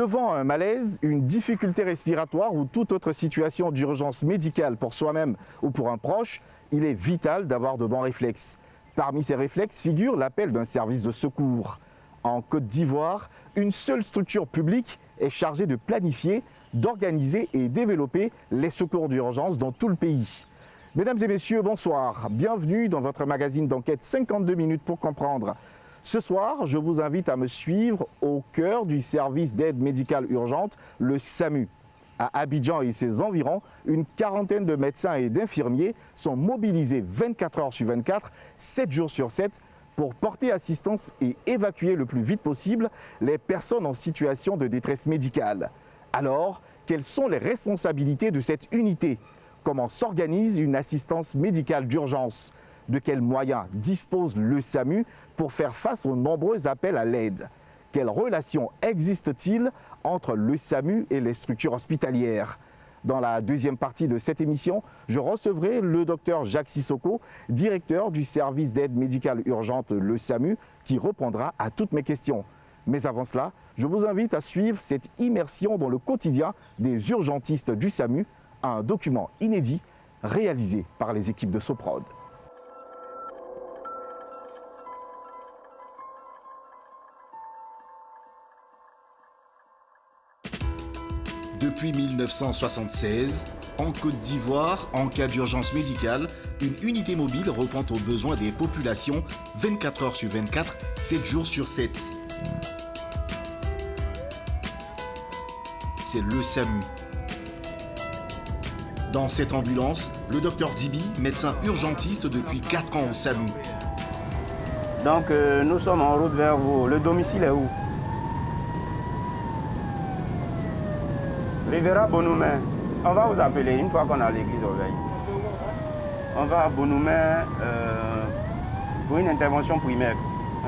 Devant un malaise, une difficulté respiratoire ou toute autre situation d'urgence médicale pour soi-même ou pour un proche, il est vital d'avoir de bons réflexes. Parmi ces réflexes figure l'appel d'un service de secours. En Côte d'Ivoire, une seule structure publique est chargée de planifier, d'organiser et développer les secours d'urgence dans tout le pays. Mesdames et messieurs, bonsoir. Bienvenue dans votre magazine d'enquête 52 minutes pour comprendre. Ce soir, je vous invite à me suivre au cœur du service d'aide médicale urgente, le SAMU. À Abidjan et ses environs, une quarantaine de médecins et d'infirmiers sont mobilisés 24 heures sur 24, 7 jours sur 7, pour porter assistance et évacuer le plus vite possible les personnes en situation de détresse médicale. Alors, quelles sont les responsabilités de cette unité? Comment s'organise une assistance médicale d'urgence? De quels moyens dispose le SAMU pour faire face aux nombreux appels à l'aide? Quelle relation existe-t-il entre le SAMU et les structures hospitalières? Dans la deuxième partie de cette émission, je recevrai le docteur Jacques Sissoko, directeur du service d'aide médicale urgente, le SAMU, qui répondra à toutes mes questions. Mais avant cela, je vous invite à suivre cette immersion dans le quotidien des urgentistes du SAMU, un document inédit réalisé par les équipes de Soprod. Depuis 1976, en Côte d'Ivoire, en cas d'urgence médicale, une unité mobile répond aux besoins des populations 24 heures sur 24, 7 jours sur 7. C'est le SAMU. Dans cette ambulance, le docteur Dibi, médecin urgentiste depuis 4 ans au SAMU. Donc nous sommes en route vers vous. Le domicile est où? Rivera Bonoumen. On va vous appeler une fois qu'on a l'église au veille. On va à Bonoumen pour une intervention primaire.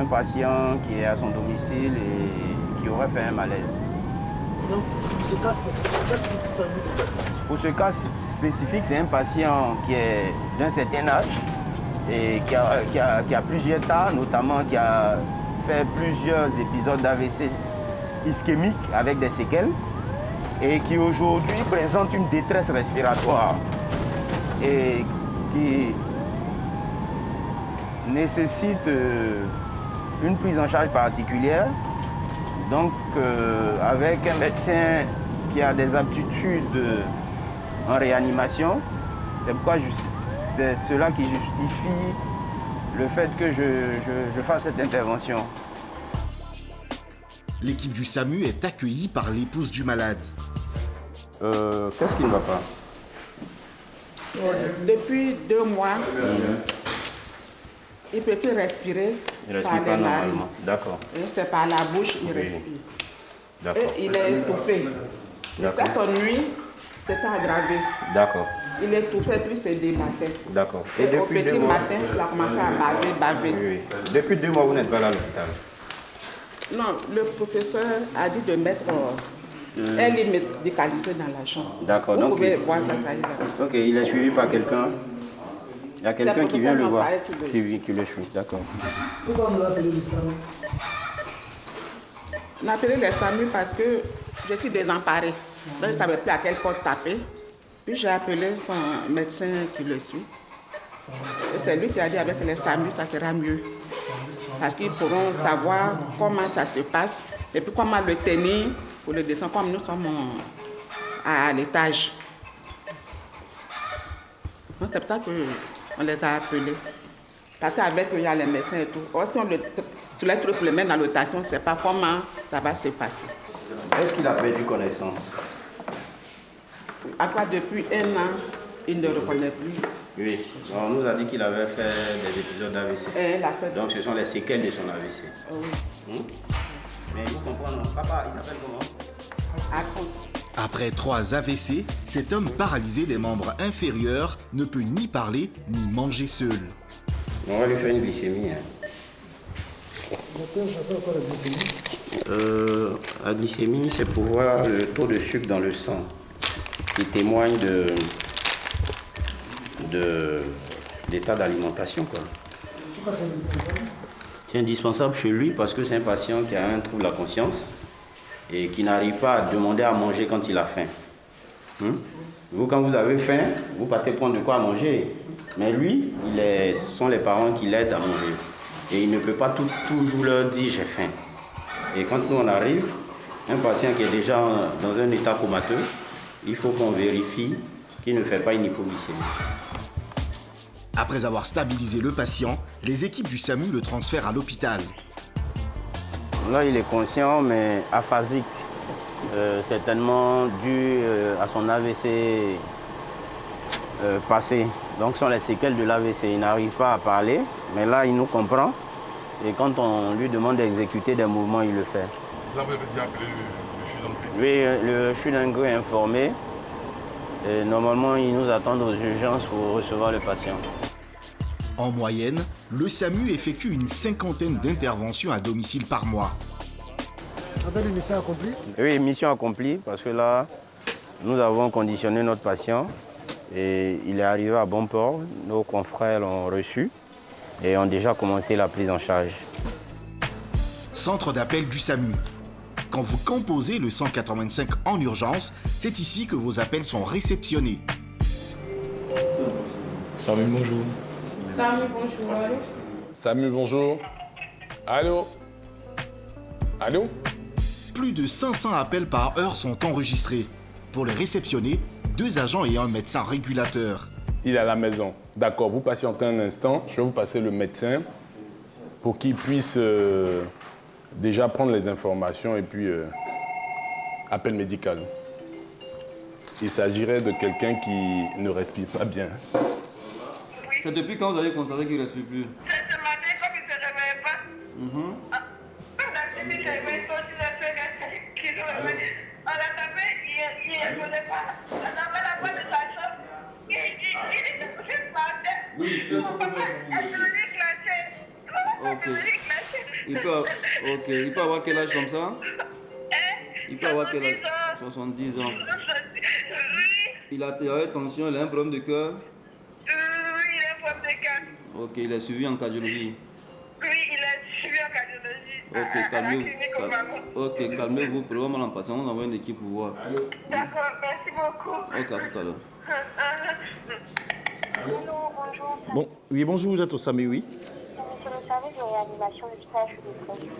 Un patient qui est à son domicile et qui aurait fait un malaise. Donc, pour ce cas spécifique, qu'est-ce qu'il faut faire vous de patient? Pour ce cas spécifique, c'est un patient qui est d'un certain âge et qui a plusieurs tas, notamment qui a fait plusieurs épisodes d'AVC ischémique avec des séquelles, et qui aujourd'hui présente une détresse respiratoire et qui nécessite une prise en charge particulière. Donc avec un médecin qui a des aptitudes en réanimation, c'est pourquoi c'est cela qui justifie le fait que je fasse cette intervention. L'équipe du SAMU est accueillie par l'épouse du malade. Qu'est-ce qui ne va pas? Depuis 2 mois, il ne peut plus respirer. Il ne respire pas normalement. D'accord. C'est par la bouche qu'il respire. D'accord. Et il est étouffé. Cette nuit, c'est pas aggravé. D'accord. Il est étouffé, puis il se débattait. D'accord. Et au petit matin, il a commencé à baver. Oui. Depuis 2 mois, vous n'êtes pas là à l'hôpital? Non, le professeur a dit de mettre un lit médicalisé dans la chambre. D'accord. Vous pouvez voir ça, ça y est. Ok, il est suivi par quelqu'un. Il y a quelqu'un qui vient le voir, qui le suit. D'accord. Pourquoi on l'a appelé le SAMU? On a appelé les SAMU parce que je suis désemparée. Donc je ne savais plus à quelle porte taper. Puis j'ai appelé son médecin qui le suit. Et c'est lui qui a dit avec les SAMU, ça sera mieux. Parce qu'ils pourront savoir comment ça se passe et puis comment le tenir pour le descendre, comme nous sommes à l'étage. Donc c'est pour ça qu'on les a appelés. Parce qu'avec eux, il y a les médecins et tout. Or, si on les trouve pour les mettre dans la rotation, on ne sait pas comment ça va se passer. Est-ce qu'il a perdu connaissance? Après, depuis 1 an, il ne reconnaît plus. Oui, on nous a dit qu'il avait fait des épisodes d'AVC. Donc ce sont les séquelles de son AVC. Oui. Mais nous comprenons. Papa, il s'appelle comment? Alphonse. Après 3 AVC, cet homme paralysé des membres inférieurs ne peut ni parler ni manger seul. On va lui faire une glycémie. La glycémie, c'est pour voir le taux de sucre dans le sang qui témoigne de l'état d'alimentation, quoi. Pourquoi c'est indispensable? C'est indispensable chez lui parce que c'est un patient qui a un trouble de la conscience et qui n'arrive pas à demander à manger quand il a faim. Vous, quand vous avez faim, vous partez prendre de quoi manger. Mais lui, ce sont les parents qui l'aident à manger. Et il ne peut pas toujours leur dire j'ai faim. Et quand nous on arrive, un patient qui est déjà dans un état comateux, il faut qu'on vérifie qu'il ne fait pas une hypoglycémie. Après avoir stabilisé le patient, les équipes du SAMU le transfèrent à l'hôpital. Là, il est conscient, mais aphasique. Certainement dû à son AVC passé. Donc, ce sont les séquelles de l'AVC. Il n'arrive pas à parler, mais là, il nous comprend. Et quand on lui demande d'exécuter des mouvements, il le fait. Là, vous avez déjà appelé le CHU d'Angers? Oui, le CHU d'Angers est informé. Et normalement, ils nous attendent aux urgences pour recevoir le patient. En moyenne, le SAMU effectue une 50aine d'interventions à domicile par mois. Avec les missions accomplies? Oui, mission accomplie, parce que là, nous avons conditionné notre patient et il est arrivé à bon port. Nos confrères l'ont reçu et ont déjà commencé la prise en charge. Centre d'appel du SAMU. Quand vous composez le 185 en urgence, c'est ici que vos appels sont réceptionnés. SAMU, bonjour. SAMU, bonjour. Allô? SAMU, bonjour. Allô? Allô? Plus de 500 appels par heure sont enregistrés. Pour les réceptionner, 2 agents et un médecin régulateur. Il est à la maison. D'accord, vous patientez un instant. Je vais vous passer le médecin pour qu'il puisse déjà prendre les informations et puis appel médical. Il s'agirait de quelqu'un qui ne respire pas bien. C'est depuis quand vous avez constaté qu'il ne respire plus? C'est ce matin, comme il ne se réveille pas. On a fini, j'ai vu on l'a tapé, il ne répondait pas. On avait la voix de sa chambre. Il était couché par terre. Oui, il peut avoir quel âge comme ça? Il peut avoir quel âge? 70 ans. Il a tension, il a un problème de cœur. Oui, il a un problème de cœur. Ok, il est suivi en cardiologie. Oui, il est suivi en cardiologie. Ok, calmez-vous, prenez mal en passant, on envoie une équipe pour voir. D'accord, merci beaucoup. Ok, à tout à l'heure. Allô, bonjour. Bon, oui, bonjour, vous êtes au SAMU, oui. Sur le service de réanimation du CHU de Treichville.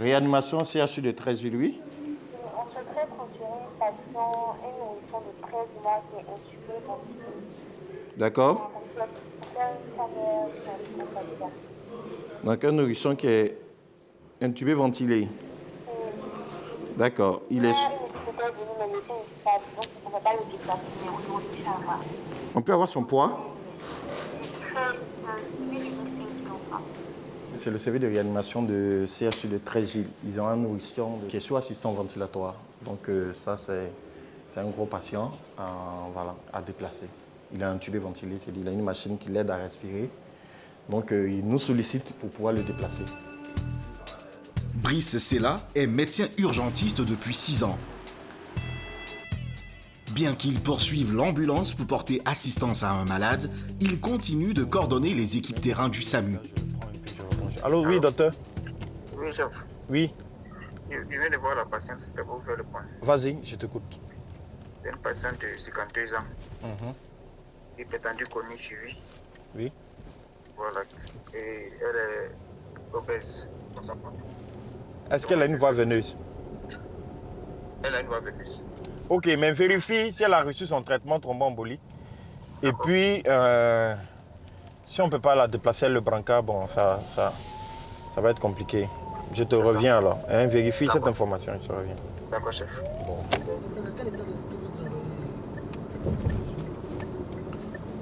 Réanimation CHU de Treichville, oui. On souhaiterait transférer un patient, un nourrisson de 13 mois qui est intubé ventilé. D'accord. On souhaite faire une première responsabilité. Donc un nourrisson qui est intubé ventilé. D'accord. Il est... On peut avoir son poids? C'est le service de réanimation de CHU de Treichville. Ils ont un nourrisson qui est sous assistance ventilatoire. Donc ça, c'est un gros patient voilà, à déplacer. Il est intubé ventilé, c'est-à-dire qu'il a une machine qui l'aide à respirer. Donc il nous sollicite pour pouvoir le déplacer. Brice Sella est médecin urgentiste depuis 6 ans. Bien qu'il poursuive l'ambulance pour porter assistance à un malade, il continue de coordonner les équipes terrain du SAMU. Allô, oui, docteur? Oui, chef. Oui. Je viens de voir la patiente, c'était pour faire le point. Vas-y, je t'écoute. C'est une patiente de 52 ans. Hypertendue chronique suivie. Oui. Voilà. Et elle est obèse dans sa pointe. Est-ce qu'elle a une voie veineuse? Elle a une voie veineuse. Ok, mais vérifie si elle a reçu son traitement thromboembolique. Et puis, si on ne peut pas la déplacer le brancard, bon, ça va être compliqué. Je te reviens alors. Hein, vérifie cette information, je te reviens. D'accord, chef. Bon. Dans quel état d'esprit vous travaillez?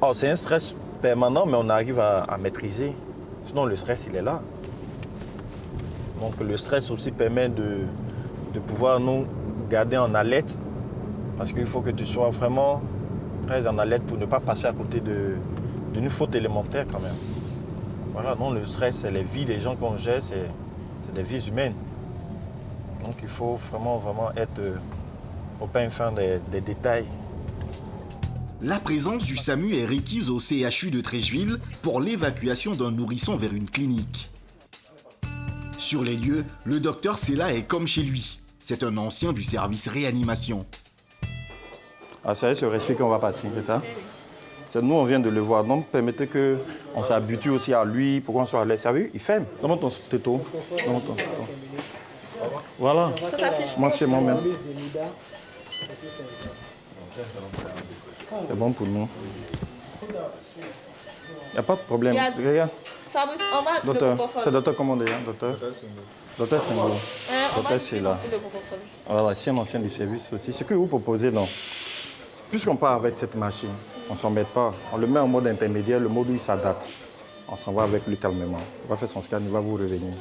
Oh, c'est un stress permanent, mais on arrive à maîtriser. Sinon, le stress, il est là. Donc, le stress aussi permet de pouvoir nous garder en alerte. Parce qu'il faut que tu sois vraiment très en alerte pour ne pas passer à côté d'une faute élémentaire quand même. Voilà, donc le stress, c'est les vies des gens qu'on gère, c'est des vies humaines. Donc il faut vraiment être au pain fin des détails. La présence du SAMU est requise au CHU de Treichville pour l'évacuation d'un nourrisson vers une clinique. Sur les lieux, le docteur Sella est comme chez lui. C'est un ancien du service réanimation. Ah, c'est sur respect qu'on va partir, c'est ça? Nous, on vient de le voir. Donc, permettez qu'on s'habitue aussi à lui pour qu'on soit à l'aise. Ça vu? Il ferme. Donne-moi ton této. Voilà. Moi, c'est moi-même. C'est bon pour nous. Il n'y a pas de problème. Regarde. Docteur, c'est docteur comment déjà? Docteur Sengo. Docteur c'est là. Voilà, c'est un ancien du service aussi. Ce que vous proposez, non. Puisqu'on part avec cette machine, on ne s'en met pas. On le met en mode intermédiaire, le mode où il s'adapte. On s'en va avec lui calmement. Il va faire son scan, il va vous revenir.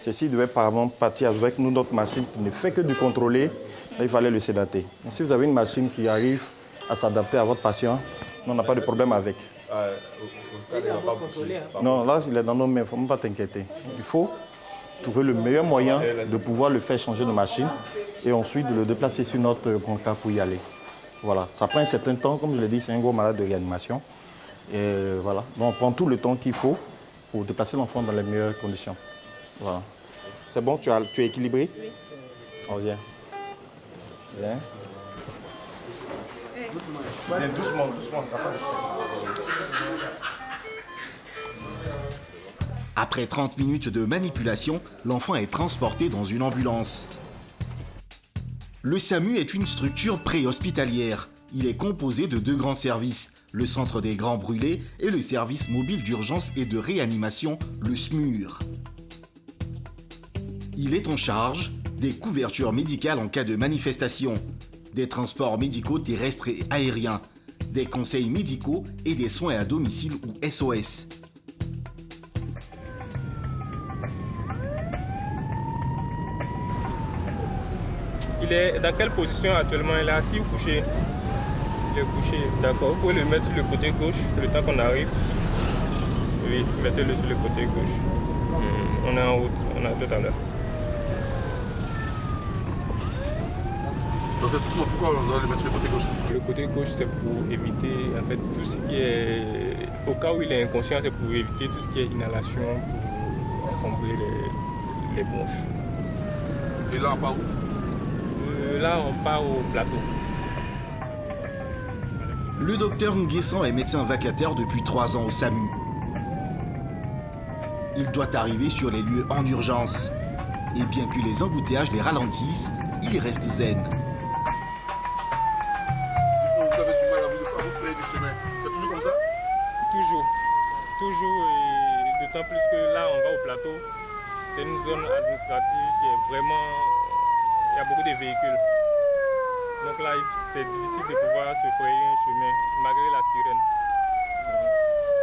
Ceci devait par exemple partir avec nous, notre machine qui ne fait que du contrôler. Là, il fallait le sédater. Et si vous avez une machine qui arrive à s'adapter à votre patient, on n'a pas de problème avec. Au scan, il ne va pas bouger. Non, là, il est dans nos mains, il ne faut même pas t'inquiéter. Il faut trouver le meilleur moyen de pouvoir le faire changer de machine et ensuite de le déplacer sur notre brancard pour y aller. Voilà, ça prend un certain temps, comme je l'ai dit, c'est un gros malade de réanimation. Et voilà, donc on prend tout le temps qu'il faut pour déplacer l'enfant dans les meilleures conditions. Voilà. C'est bon, tu es équilibré? Oui. On vient. Viens. Viens doucement. Après 30 minutes de manipulation, l'enfant est transporté dans une ambulance. Le SAMU est une structure préhospitalière. Il est composé de 2 grands services, le centre des grands brûlés et le service mobile d'urgence et de réanimation, le SMUR. Il est en charge des couvertures médicales en cas de manifestation, des transports médicaux terrestres et aériens, des conseils médicaux et des soins à domicile ou SOS. Il est dans quelle position actuellement? Il est assis ou couché? Il est couché, d'accord. Vous pouvez le mettre sur le côté gauche, le temps qu'on arrive. Oui, mettez-le sur le côté gauche. On est en route, on a tout à l'heure. Donc, pourquoi on doit le mettre sur le côté gauche? Le côté gauche, c'est pour éviter, en fait, tout ce qui est... Au cas où il est inconscient, c'est pour éviter tout ce qui est inhalation, pour combler les bronches. Et là, on part où? Là, on part au plateau. Le docteur Nguessan est médecin vacataire depuis 3 ans au SAMU. Il doit arriver sur les lieux en urgence. Et bien que les embouteillages les ralentissent, il reste zen. Vous avez du mal à vous frayer du chemin. C'est toujours comme ça? Toujours, et d'autant plus que là, on va au plateau. C'est une zone administrative qui est vraiment... Il y a beaucoup de véhicules. Donc là, c'est difficile de pouvoir se frayer un chemin, malgré la sirène.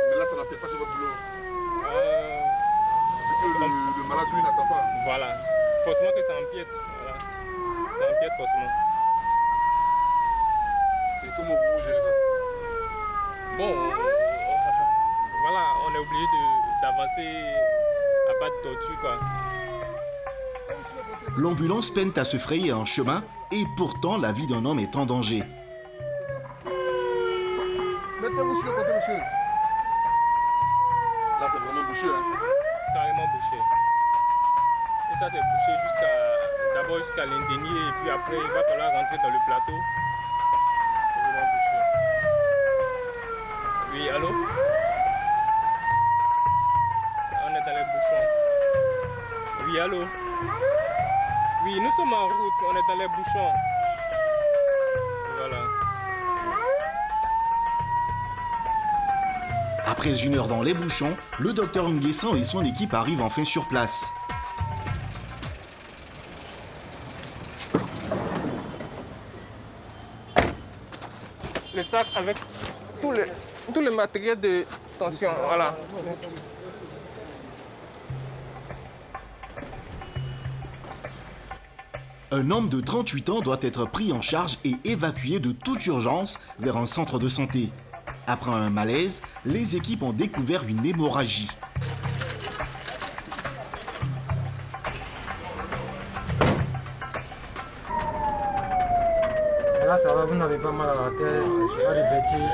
Mais là, ça n'empêche pas sur votre boulot. Vu que le malade, lui, n'attend pas. Voilà. Forcément que ça empiète. Voilà. Ça empiète forcément. Et comment vous gérez ça? Bon, voilà, on est obligé d'avancer à pas de tortue, quoi. L'ambulance peine à se frayer un chemin et pourtant la vie d'un homme est en danger. Mettez-vous sur le côté, monsieur. Là, c'est vraiment bouché, hein? Carrément bouché. Et ça, c'est bouché d'abord jusqu'à l'Indénier et puis après, il va falloir rentrer dans le plateau. C'est vraiment bouché. Oui, allô? On est dans les bouchons. Oui, allô? Oui, nous sommes en route, on est dans les bouchons. Voilà. Après 1 heure dans les bouchons, le docteur Nguessan et son équipe arrivent enfin sur place. Le sac avec tout le matériel de tension, voilà. Un homme de 38 ans doit être pris en charge et évacué de toute urgence vers un centre de santé. Après un malaise, les équipes ont découvert une hémorragie. Là, ça va, vous n'avez pas mal à la tête, j'ai pas de vertige.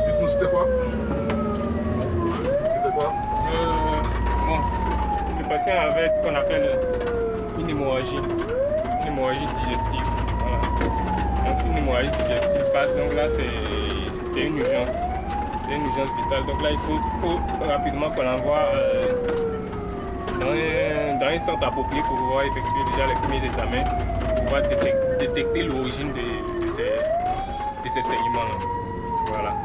Dites-nous, c'était quoi? C'était quoi? Bon, le patient avait ce qu'on appelle une hémorragie digestive. Voilà. Donc une hémorragie digestive passe, donc là c'est une urgence. C'est une urgence vitale. Donc là il faut rapidement qu'on l'envoie dans un centre approprié pour pouvoir effectuer déjà les premiers examens, pour pouvoir détecter l'origine de ces saignements-là. Voilà.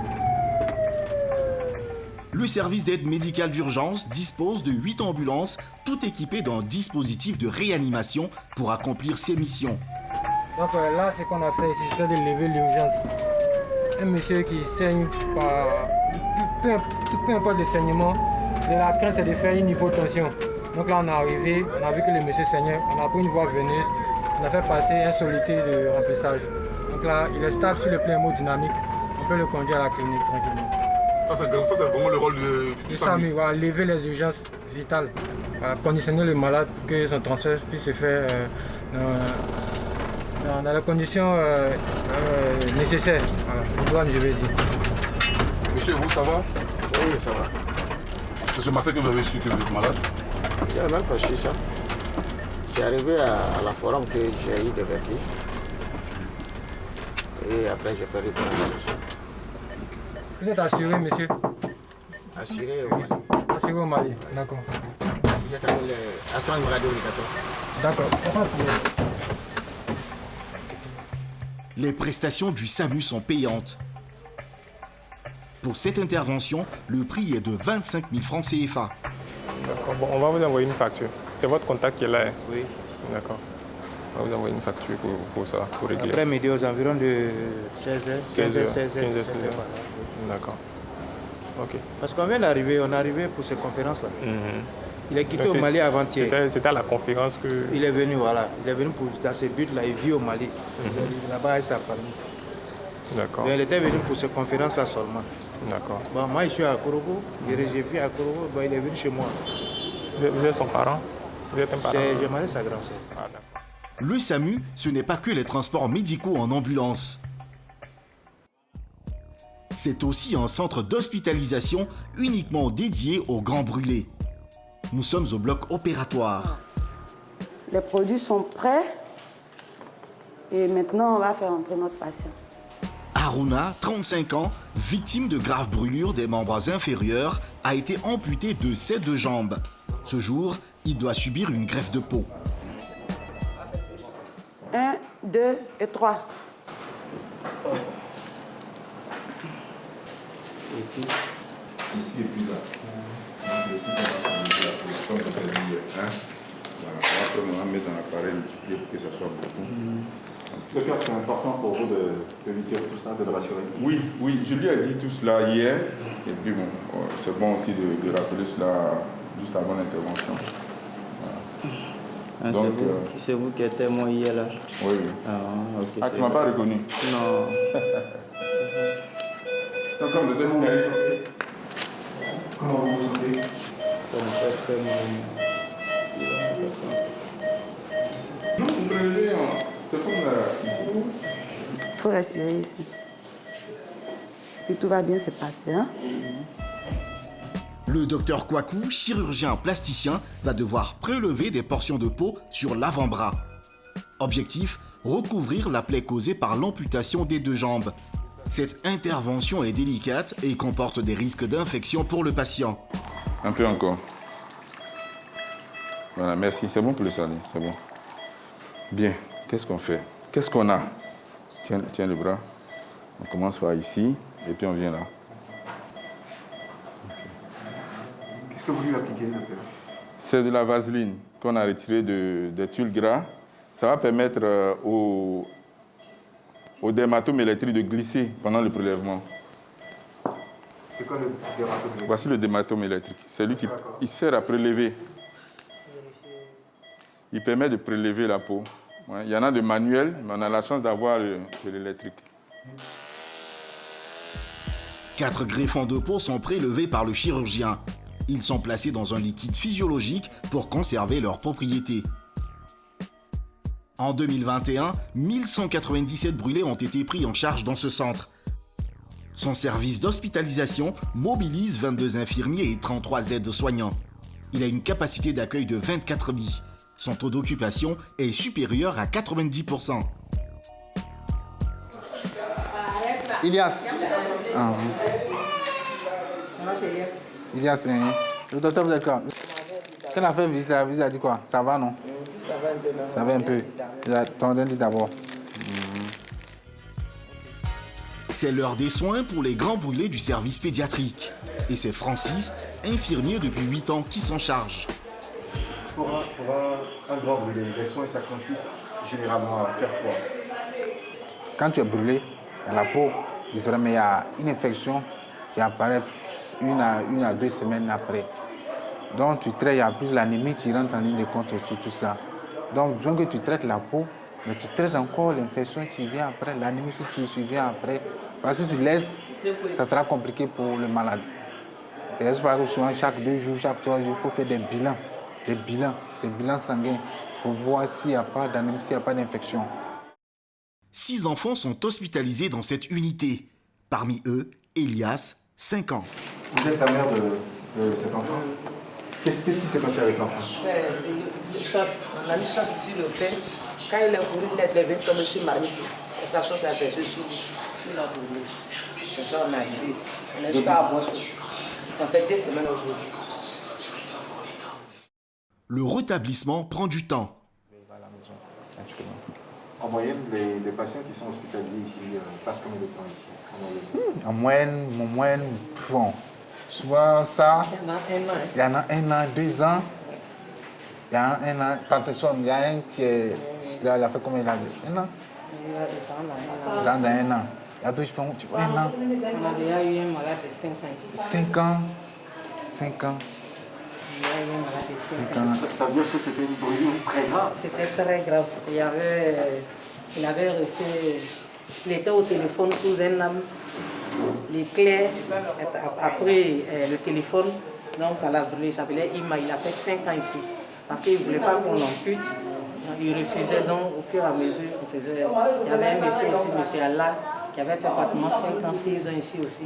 Le service d'aide médicale d'urgence dispose de 8 ambulances, toutes équipées d'un dispositif de réanimation pour accomplir ses missions. Donc là, ce qu'on a fait ici, c'était de lever l'urgence. Un monsieur qui saigne par... Peu importe le saignement, la crainte c'est de faire une hypotension. Donc là, on est arrivé, on a vu que le monsieur saignait, on a pris une voie veineuse, on a fait passer un soluté de remplissage. Donc là, il est stable sur le plan hémodynamique, on peut le conduire à la clinique tranquillement. Ça, c'est vraiment le rôle du SAMU. Voilà, lever les urgences vitales, conditionner le malade pour que son transfert puisse se faire dans les conditions nécessaires. Voilà, je vais dire. Monsieur, vous, ça va? Oui, ça va. C'est ce matin que vous avez su que vous êtes malade? C'est même pas su ça. C'est arrivé à la forum que j'ai eu des vertiges. Et après, j'ai perdu connaissance. Vous êtes assuré, monsieur? Assuré au Mali. Assuré au Mali, d'accord. J'ai travaillé l'assurance maladie obligatoire. D'accord. Les prestations du SAMU sont payantes. Pour cette intervention, le prix est de 25 000 francs CFA. D'accord, bon, on va vous envoyer une facture. C'est votre contact qui est là. Hein? Oui. D'accord. On va vous envoyer une facture pour ça, pour régler. Après-midi aux environs de 16h, 16h. D'accord. Ok. Parce qu'on vient d'arriver, on est arrivé pour ces conférences-là. Il est quitté au Mali avant-hier. C'était à la conférence que... Il est venu, voilà. Il est venu dans ce but-là, il vit au Mali. Là-bas avec sa famille. D'accord. Mais il était venu pour ces conférences-là seulement. D'accord. Bon, moi, je suis à Korogo. J'ai vis à Korogo. Bon, il est venu chez moi. Vous êtes son parent? Vous êtes un parent? J'ai marié sa grand-sœur. Ah, d'accord. Le SAMU, ce n'est pas que les transports médicaux en ambulance. C'est aussi un centre d'hospitalisation uniquement dédié aux grands brûlés. Nous sommes au bloc opératoire. Les produits sont prêts et maintenant on va faire entrer notre patient. Aruna, 35 ans, victime de graves brûlures des membres inférieurs, a été amputé de ses 2 jambes. Ce jour, il doit subir une greffe de peau. 1, 2 et 3. Ici et puis là. Comme je t'ai dit, hein? Voilà. Après, on va mettre dans l'appareil multiplié pour que ça soit beaucoup. Docteur, c'est important pour vous de lui dire tout ça, de le rassurer? Oui, je lui ai dit tout cela hier. Et puis bon, c'est bon aussi de rappeler cela juste avant l'intervention. Ah, donc, c'est vous qui êtes témoin hier là? Oui. Okay, tu ne m'as pas reconnu? Non. Donc, comme de deux signalistes. Comment vous vous sentez? Ça me fait très mal. Non, vous prenez, c'est comme ici. Il faut respirer ici. Et tout va bien se passer, hein? Le docteur Kwaku, chirurgien plasticien, va devoir prélever des portions de peau sur l'avant-bras. Objectif, recouvrir la plaie causée par l'amputation des 2 jambes. Cette intervention est délicate et comporte des risques d'infection pour le patient. Un peu encore. Voilà, merci. C'est bon pour le salé, c'est bon. Bien, qu'est-ce qu'on fait? Qu'est-ce qu'on a? Tiens le bras. On commence par ici et puis on vient là. Qu'est-ce que vous lui appliquez, docteur? C'est de la vaseline qu'on a retirée des tuiles gras. Ça va permettre au dermatome électrique de glisser pendant le prélèvement. C'est quoi le dermatome électrique? Voici le dermatome électrique. C'est lui qui il sert à prélever. Il permet de prélever la peau. Ouais, il y en a de manuel, mais on a la chance d'avoir de l'électrique. 4 greffons de peau sont prélevés par le chirurgien. Ils sont placés dans un liquide physiologique pour conserver leurs propriétés. En 2021, 1197 brûlés ont été pris en charge dans ce centre. Son service d'hospitalisation mobilise 22 infirmiers et 33 aides-soignants. Il a une capacité d'accueil de 24 lits. Son taux d'occupation est supérieur à 90%. Ilias. Ah. Ilias, le docteur vous êtes quoi? Quand on a fait visite, la visite a dit quoi? Ça va, non? Ça va un peu. Non? Ça va un peu. Ton dit d'abord. C'est l'heure des soins pour les grands brûlés du service pédiatrique. Et c'est Francis, infirmier depuis 8 ans, qui s'en charge. Pour un grand brûlé, les soins, ça consiste généralement à faire quoi? Quand tu es brûlé dans la peau, il y a une infection qui apparaît une à 2 semaines après. Donc tu traites, il y a plus l'anémie qui rentre en ligne de compte aussi, tout ça. Donc bien que tu traites la peau, mais tu traites encore l'infection qui vient après, l'anémie qui vient après. Parce que tu laisses, ça sera compliqué pour le malade. Et c'est pour ça que souvent, chaque 2 jours, chaque 3 jours, il faut faire des bilans sanguins pour voir s'il n'y a pas d'anémie, s'il n'y a pas d'infection. 6 enfants sont hospitalisés dans cette unité. Parmi eux, Elias, 5 ans. Vous êtes la mère de cet enfant? Qu'est-ce qui s'est passé avec l'enfant? On a mis chance sur le fait. Quand il est couru, il est venu tomber sur Marie. Et sa chance est aperçue sur lui. Il a couru. C'est ça, on est arrivé ici. On est jusqu'à Boissou. On fait 2 semaines aujourd'hui. Le rétablissement prend du temps. En moyenne, les patients qui sont hospitalisés ici passent combien de temps ici? En moyenne, bon, soit ça, il y en a 1 an. Il y en a 1 an, 2 ans. Il y a 1 an. Il y a un qui est. Il a fait combien? Il a dit 1 an? Il a des 1 an. Il y a d'autres qui font 1 an. On a déjà eu un malade de 5 ans ici. 5 ans. 5 ans. Il y a eu un malade de 5 ans. Ça veut dire que c'était une brûlure très grave? C'était très grave. Il avait reçu. Il était au téléphone sous un homme. Les clés, après le téléphone, donc ça l'a brûlé. Il s'appelait Ima. Il a fait 5 ans ici. Parce qu'il ne voulait pas qu'on l'ampute. Il refusait donc au fur et à mesure qu'on faisait. Il y avait un monsieur aussi, M. Allah, qui avait fait pratiquement 5 ans, 6 ans ici aussi.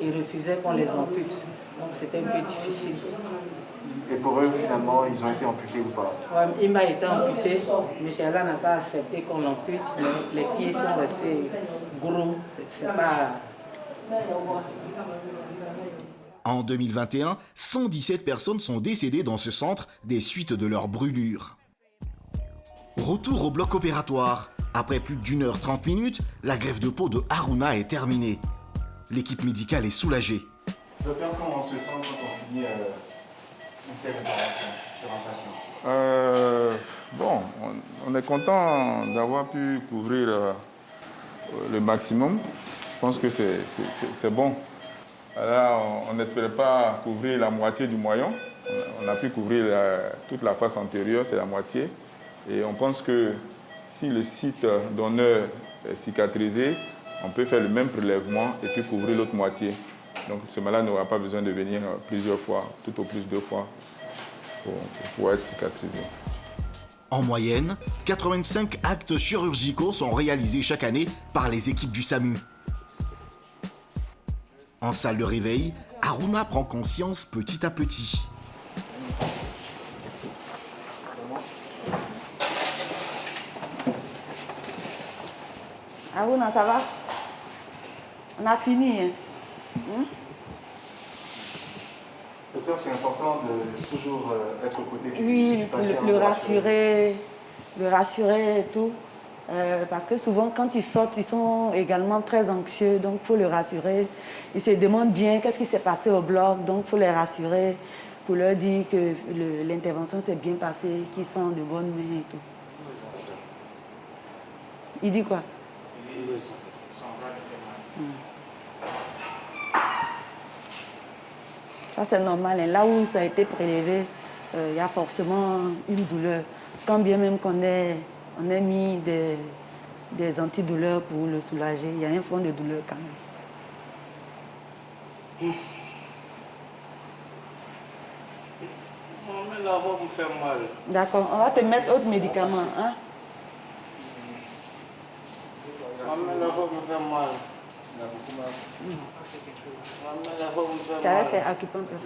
Il refusait qu'on les ampute. Donc c'était un peu difficile. Et pour eux, finalement, ils ont été amputés ou pas? Ouais, Ima a été amputé. M. Allah n'a pas accepté qu'on l'ampute, mais les pieds sont restés gros. C'est pas... En 2021, 117 personnes sont décédées dans ce centre des suites de leur brûlure. Retour au bloc opératoire. Après plus d'1h30, la greffe de peau de Haruna est terminée. L'équipe médicale est soulagée. Docteur, comment on se sent quand on finit une telle intervention sur un patient? Bon, on est content d'avoir pu couvrir le maximum. Je pense que c'est bon. Là, on n'espérait pas couvrir la moitié du moyon. On a pu couvrir toute la face antérieure, c'est la moitié. Et on pense que si le site donneur est cicatrisé, on peut faire le même prélèvement et puis couvrir l'autre moitié. Donc ce malade n'aura pas besoin de venir plusieurs fois, tout au plus 2 fois, pour pouvoir être cicatrisé. En moyenne, 85 actes chirurgicaux sont réalisés chaque année par les équipes du SAMU. En salle de réveil, Haruna prend conscience petit à petit. Haruna, ça va? On a fini. Hein? Docteur, c'est important de toujours être aux côtés du patient. Oui, le rassurer et tout. Parce que souvent, quand ils sortent, ils sont également très anxieux. Donc, il faut le rassurer. Ils se demandent bien qu'est-ce qui s'est passé au bloc. Donc, il faut les rassurer. Il faut leur dire que l'intervention s'est bien passée, qu'ils sont de bonnes mains et tout. Il dit quoi? Ça, c'est normal. Et là où ça a été prélevé, il y a forcément une douleur. Quand bien même qu'on ait mis des antidouleurs pour le soulager, il y a un fond de douleur quand même. Mais là, va vous faire mal. D'accord, on va te mettre autre médicament. Hein? Mais là, va vous faire mal. Tu avais fait acupuncture.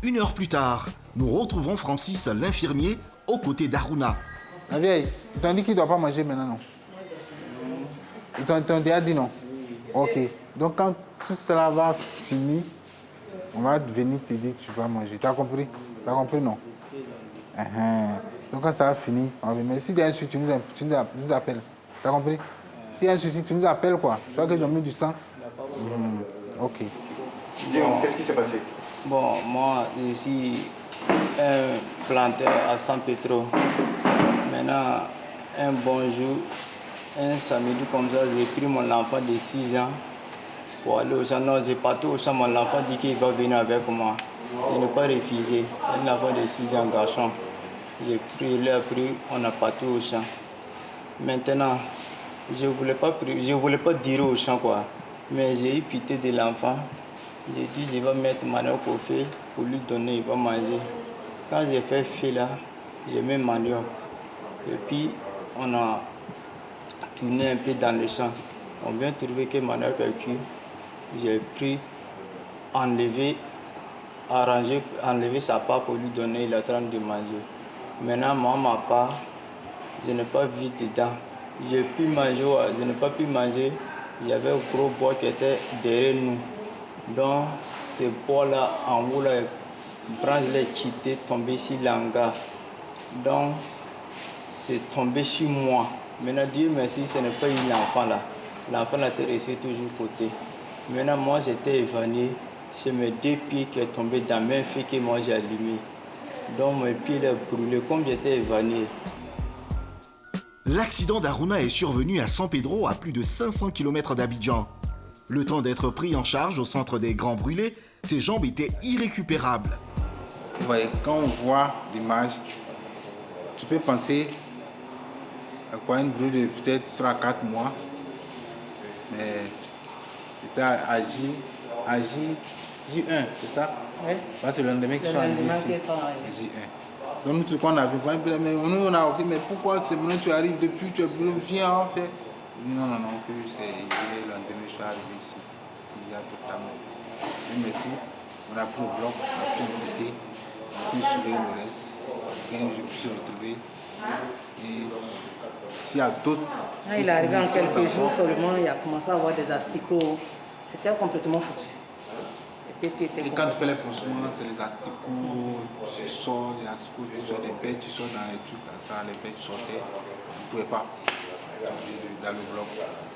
1 heure plus tard, nous retrouvons Francis, l'infirmier, aux côtés d'Aruna. La vieille, ils t'ont dit qu'il ne doit pas manger maintenant, non? Ils t'ont déjà dit non? Ok. Donc quand tout cela va finir, on va venir te dire tu vas manger. Tu as compris? Tu as compris, non? Donc quand ça va finir, on va venir. Mais si tu as un souci, tu nous appelles. Tu as compris? S'il y a un souci, tu nous appelles, quoi. Tu vois que j'ai mis du sang? Ok. Dis-moi, qu'est-ce qui s'est passé? Bon, moi, je suis un planteur à San Pedro. Maintenant, un bon jour, un samedi comme ça, j'ai pris mon enfant de 6 ans pour aller au champ. Non, j'ai parti au champ, mon enfant dit qu'il va venir avec moi. Je n'ai pas refusé. Un enfant de 6 ans, garçon. J'ai pris, il a pris, on a parti au champ. Maintenant, je ne voulais pas dire au champ, quoi. Mais j'ai eu pitié de l'enfant. J'ai dit, je vais mettre manioc au feu pour lui donner, il va manger. Quand j'ai fait feu là, j'ai mis manioc. Et puis, on a tourné un peu dans le champ. On vient trouver que manioc est cuit. J'ai pris, enlevé sa part pour lui donner, il est en train de manger. Maintenant, moi, ma part, je n'ai pas vu dedans. J'ai pu manger, je n'ai pas pu manger. Il y avait un gros bois qui était derrière nous. Donc, ce bois-là, en haut, la branche l'a quitté, tombé sur l'hangar. Donc, c'est tombé sur moi. Maintenant, Dieu merci, ce n'est pas eu l'enfant là. L'enfant était resté toujours côté. Maintenant, moi, j'étais évanoui. C'est mes 2 pieds qui sont tombés dans le même feu que moi j'ai allumé. Donc, mes pieds ont brûlé comme j'étais évanoui. L'accident d'Aruna est survenu à San Pedro, à plus de 500 km d'Abidjan. Le temps d'être pris en charge au centre des Grands Brûlés, ses jambes étaient irrécupérables. Ouais, quand on voit l'image, tu peux penser à quoi une brûlure de peut-être 3-4 mois. Mais c'était à J1, c'est ça? Oui. C'est le lendemain qu'ils sont arrivés ici. J1. Donc nous, tout ce qu'on a vu, nous on a dit, mais pourquoi c'est maintenant tu arrives depuis, tu es brûlé, viens en fait. Non, que c'est le lendemain je suis arrivé ici. Il y a totalement. Mais merci, on a pris le bloc, on a pris le côté, on a pu surveiller le reste. Quand je puisse retrouver. Et s'il y a d'autres. Il est arrivé en quelques jours seulement, il a commencé à avoir des asticots. C'était complètement foutu. Et quand tu fais les pansements, c'est les asticots, tu sors les asticots, tu sors des bêtes, tu sors dans les trucs comme ça, les bêtes sortaient, tu ne pouvais pas dans le bloc.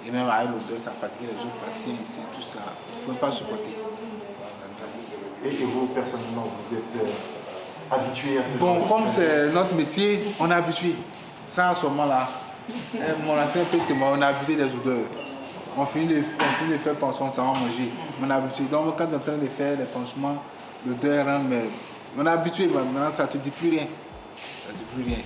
Et même avec l'odeur, ça fatiguait les autres patients ici, tout ça, tu ne pouvais pas supporter. Et vous, personnellement, vous êtes habitué à ce genre de choses? Comme c'est notre métier, on est habitué. Ça, à ce moment-là, mon ancien peut témoigner, on est habitué des odeurs. On finit de faire pansement, ça va manger. On est habitué. Donc quand on est en train de faire les pansements, l'odeur rentre, mais on est habitué. Maintenant, ça ne te dit plus rien. Ça ne dit plus rien.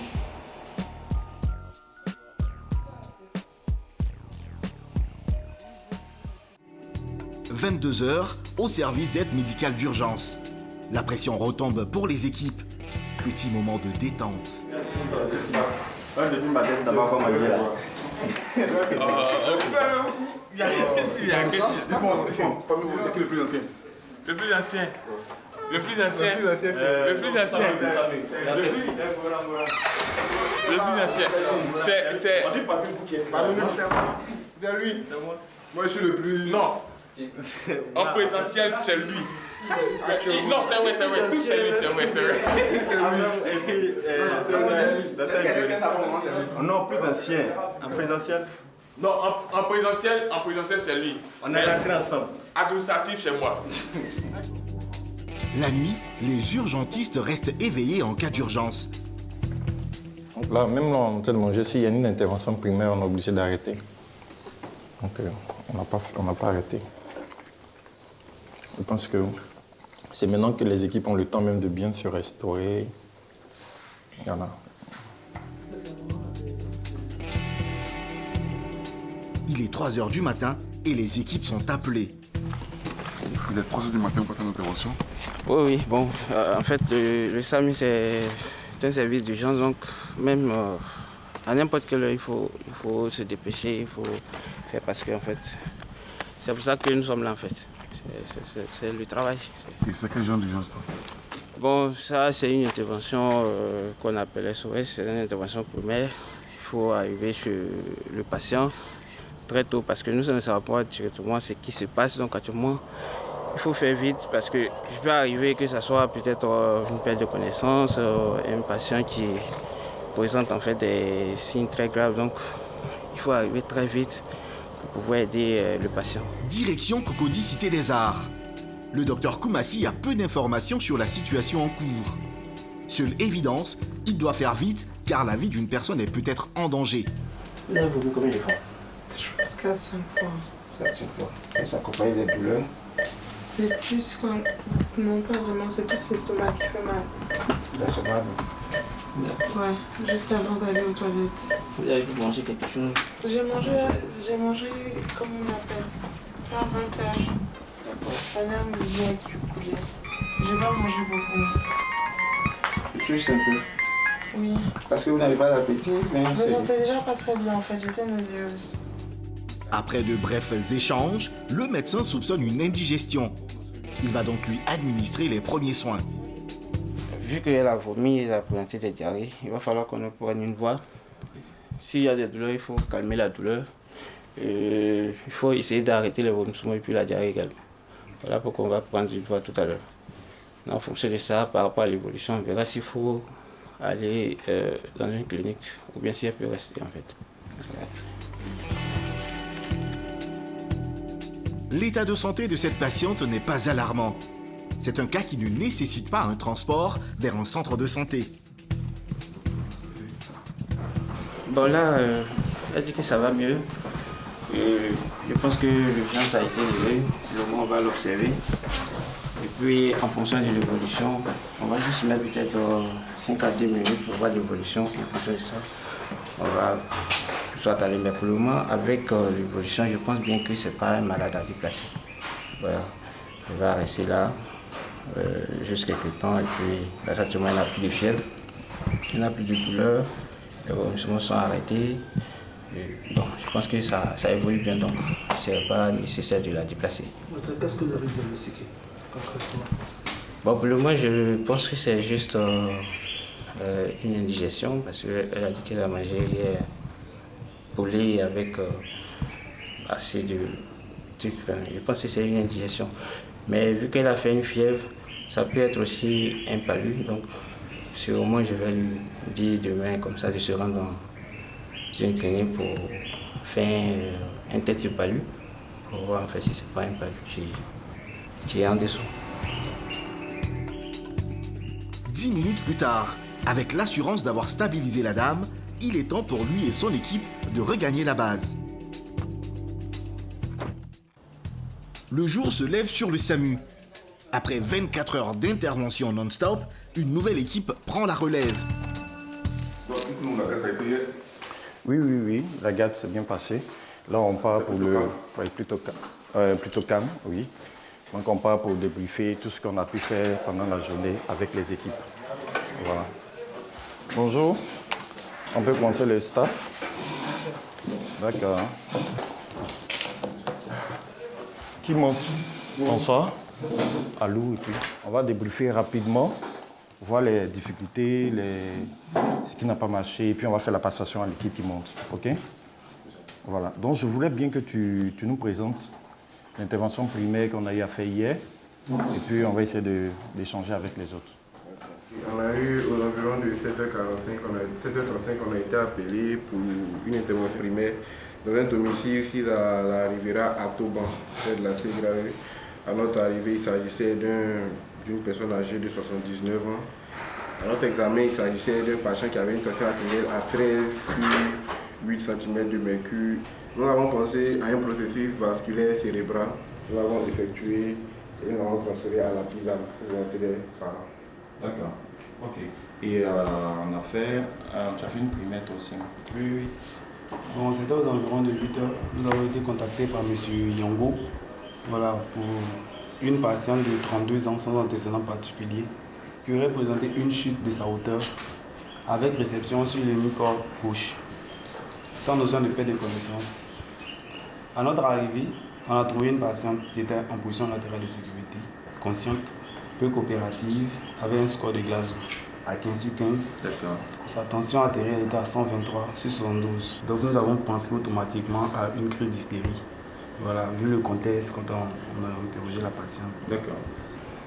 « 22h, au service d'aide médicale d'urgence. La pression retombe pour les équipes. Petit moment de détente. Depuis ma tête, d'abord, on va manger là. Qu'est-ce qu'il y a? Dis-moi, parmi vous, c'est qui le plus ancien? Le plus ancien. Le plus ancien. Le plus ancien. Le plus ancien. C'est. Parmi nous, c'est lui. Moi, je suis le plus. Non. En présentiel, c'est lui. Non, c'est vrai, tout c'est lui, c'est vrai. Non, plus ancien. En présentiel? Non, en présentiel, c'est lui. On est rentrés ensemble. Administratif, c'est moi. La nuit, les urgentistes restent éveillés en cas d'urgence. Là, même là, en train de manger, s'il y a une intervention primaire, on est obligé d'arrêter. Donc, on n'a pas arrêté. Je pense que c'est maintenant que les équipes ont le temps même de bien se restaurer. Voilà. Il est 3h du matin et les équipes sont appelées. Il est 3h du matin pour ton intervention? Oui, bon, en fait, le SAMU, c'est un service d'urgence, donc même à n'importe quelle heure, il faut se dépêcher, il faut faire parce que, en fait, c'est pour ça que nous sommes là, en fait. C'est le travail. Et c'est quel genre d'urgence? Bon, ça c'est une intervention qu'on appelle SOS, c'est une intervention primaire. Il faut arriver chez le patient très tôt parce que nous ne savons pas directement ce qui se passe. Donc actuellement, il faut faire vite parce que je peux arriver que ce soit peut-être une perte de connaissance, un patient qui présente en fait des signes très graves. Donc il faut arriver très vite pour pouvoir aider le patient. Direction Cocody, Cité des Arts. Le docteur Koumassi a peu d'informations sur la situation en cours. Seule évidence, il doit faire vite car la vie d'une personne est peut-être en danger. Vous avez voulu combien de fois? Je pense 4-5 fois. 4-5 fois. Et ça accompagne des douleurs? C'est plus quand... Non, pas vraiment, c'est plus l'estomac qui fait mal. L'estomac? Ouais, juste avant d'aller aux toilettes. Vous avez mangé quelque chose? J'ai mangé, comment on appelle, à 20h. D'accord. Midi avec du poulet. J'ai pas mangé beaucoup. Juste un peu? Oui. Parce que vous n'avez pas d'appétit, mais... Je me sentais déjà pas très bien en fait, j'étais nauséeuse. Après de brefs échanges, le médecin soupçonne une indigestion. Il va donc lui administrer les premiers soins. Vu qu'elle a vomi et a présenté des diarrhées, il va falloir qu'on prenne une voie. S'il y a des douleurs, il faut calmer la douleur. Il faut essayer d'arrêter les vomissements et puis la diarrhée également. Voilà pourquoi on va prendre une voie tout à l'heure. En fonction de ça, par rapport à l'évolution, on verra s'il faut aller dans une clinique ou bien si elle peut rester en fait. Voilà. L'état de santé de cette patiente n'est pas alarmant. C'est un cas qui ne nécessite pas un transport vers un centre de santé. Bon là, elle dit que ça va mieux. Je pense que l'urgence a été levée. Le moment on va l'observer. Et puis en fonction de l'évolution, on va juste mettre peut-être 5 à 10 minutes pour voir l'évolution. Et en fonction de ça, on va soit aller. Mais pour le moment, avec l'évolution, je pense bien que ce n'est pas un malade à déplacer. Voilà. Il va rester là juste quelques temps et puis là, actuellement, il n'a plus de fièvre, il n'a plus de douleur, les vomissements sont arrêtés. Et bon, je pense que ça évolue bien, donc ce n'est pas nécessaire de la déplacer. Qu'est-ce que vous avez diagnostiqué concrètement? Bon, pour le moment, je pense que c'est juste une indigestion parce qu'elle a dit qu'elle a mangé hier poulet avec assez de trucs. Je pense que c'est une indigestion. Mais vu qu'elle a fait une fièvre, ça peut être aussi un palu. Donc, sûrement, je vais lui dire demain, comme ça, de se rendre dans une clinique pour faire un test de palu, pour voir en fait si ce n'est pas un palu qui est en dessous. 10 minutes plus tard, avec l'assurance d'avoir stabilisé la dame, il est temps pour lui et son équipe de regagner la base. Le jour se lève sur le SAMU. Après 24 heures d'intervention non-stop, une nouvelle équipe prend la relève. Donc, dites-nous, la garde, ça a été hier? Oui, la garde s'est bien passée. Là, on part pour le... Oui, plutôt calme, oui. Donc, on part pour débriefer tout ce qu'on a pu faire pendant la journée avec les équipes. Voilà. Bonjour. On peut commencer le staff. D'accord. Qui monte? Bonsoir. Allô, et puis on va débriefer rapidement, voir les difficultés, ce qui n'a pas marché, et puis on va faire la passation à l'équipe qui monte. OK? Voilà. Donc je voulais bien que tu nous présentes l'intervention primaire qu'on a eu à faire hier, et puis on va essayer d'échanger avec les autres. On a eu aux environs de 7h45, 7h35, on a été appelé pour une intervention primaire dans un domicile ici à la Riviera à Toban, près de la Ségrave. À notre arrivée, il s'agissait d'une personne âgée de 79 ans. À notre examen, il s'agissait d'un patient qui avait une tension artérielle à 13,8 cm de mercure. Nous avons pensé à un processus vasculaire cérébral. Nous l'avons effectué et nous l'avons transféré à la prise à des parents. D'accord. OK. Et on a fait... tu as fait une primaire aussi? Oui. Bon, c'était aux environs de 8 heures. Nous avons été contactés par M. Yango. Voilà, pour une patiente de 32 ans sans antécédent particulier qui aurait présenté une chute de sa hauteur avec réception sur l'hémicorps gauche, sans notion de perte de connaissance. À notre arrivée, on a trouvé une patiente qui était en position latérale de sécurité, consciente, peu coopérative, avait un score de Glasgow à 15 sur 15. D'accord. Sa tension artérielle était à 123 sur 72. Donc nous avons pensé automatiquement à une crise d'hystérie. Voilà, vu le contexte quand on a interrogé la patiente. D'accord.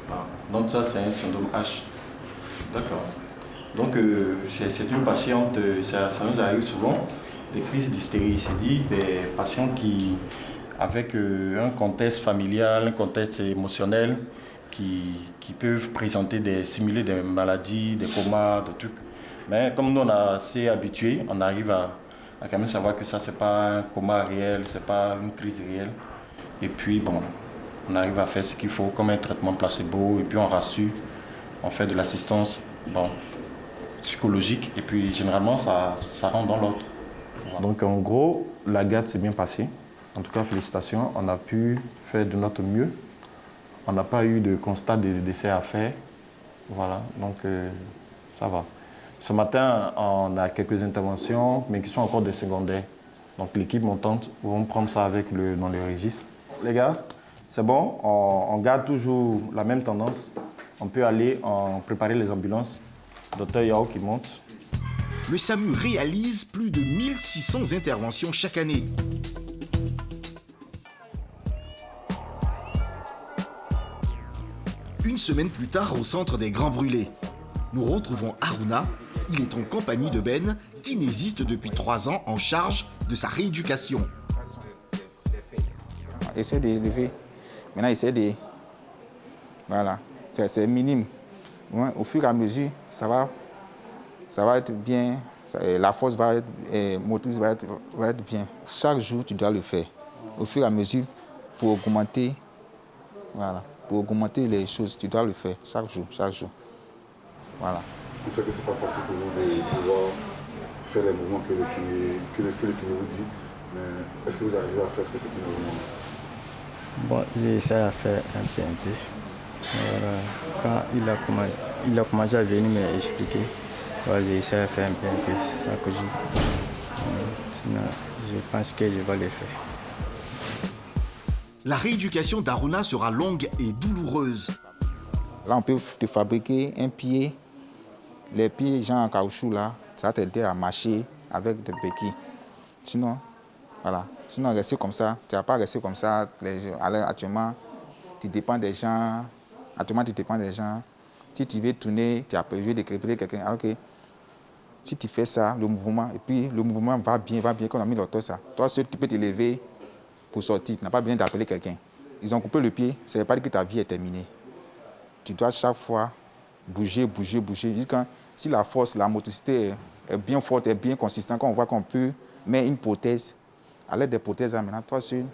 Ah, donc ça, c'est un syndrome H. D'accord. Donc c'est une patiente, ça nous arrive souvent, des crises d'hystérie. C'est dit des patients qui, avec un contexte familial, un contexte émotionnel, qui peuvent simuler des maladies, des comas, des trucs. Mais comme nous, on est assez habitués, on arrive à quand même savoir que ça, c'est pas un coma réel, c'est pas une crise réelle. Et puis, bon, on arrive à faire ce qu'il faut comme un traitement placebo, et puis on rassure, on fait de l'assistance psychologique, et puis généralement, ça rentre dans l'ordre. Voilà. Donc en gros, la garde s'est bien passée. En tout cas, félicitations, on a pu faire de notre mieux. On n'a pas eu de constat de décès à faire. Voilà, donc ça va. Ce matin, on a quelques interventions, mais qui sont encore des secondaires. Donc l'équipe montante va prendre ça dans le registre. Les gars, c'est bon, on garde toujours la même tendance. On peut aller préparer les ambulances. Docteur Yao qui monte. Le SAMU réalise plus de 1600 interventions chaque année. Une semaine plus tard, au centre des Grands Brûlés, nous retrouvons Haruna. Il est en compagnie de Ben, kinésiste depuis 3 ans en charge de sa rééducation. Essaie de lever. Maintenant, essaie de... Voilà, c'est minime. Ouais, au fur et à mesure, ça va être bien. La force motrice va être bien. Chaque jour, tu dois le faire. Au fur et à mesure, pour augmenter... Voilà. Pour augmenter les choses, tu dois le faire chaque jour. Voilà. Je sais que ce n'est pas facile pour vous de pouvoir faire les mouvements que le kiné vous dit, mais est-ce que vous arrivez à faire ces petits mouvements? Bon, j'essaie à faire un peu. Voilà. Quand il a commencé à venir m'expliquer, voilà, j'essaie à faire un peu, chaque jour. Sinon, je pense que je vais le faire. La rééducation d'Haruna sera longue et douloureuse. Là, on peut te fabriquer un pied. Les pieds, genre en caoutchouc, là, ça va t'aider à marcher avec des béquilles. Sinon, voilà. Sinon, rester comme ça, tu ne vas pas rester comme ça. Actuellement, tu dépends des gens. Si tu veux tourner, tu as prévu de créer quelqu'un. Ah, ok. Si tu fais ça, le mouvement, et puis le mouvement va bien, qu'on a mis l'auto, ça. Toi seul, tu peux te lever pour sortir. Tu n'as pas besoin d'appeler quelqu'un. Ils ont coupé le pied, ça ne veut pas dire que ta vie est terminée. Tu dois chaque fois bouger. Si la force, la motricité est bien forte, est bien consistante, quand on voit qu'on peut mettre une prothèse, à l'aide des prothèses, maintenant, toi seul,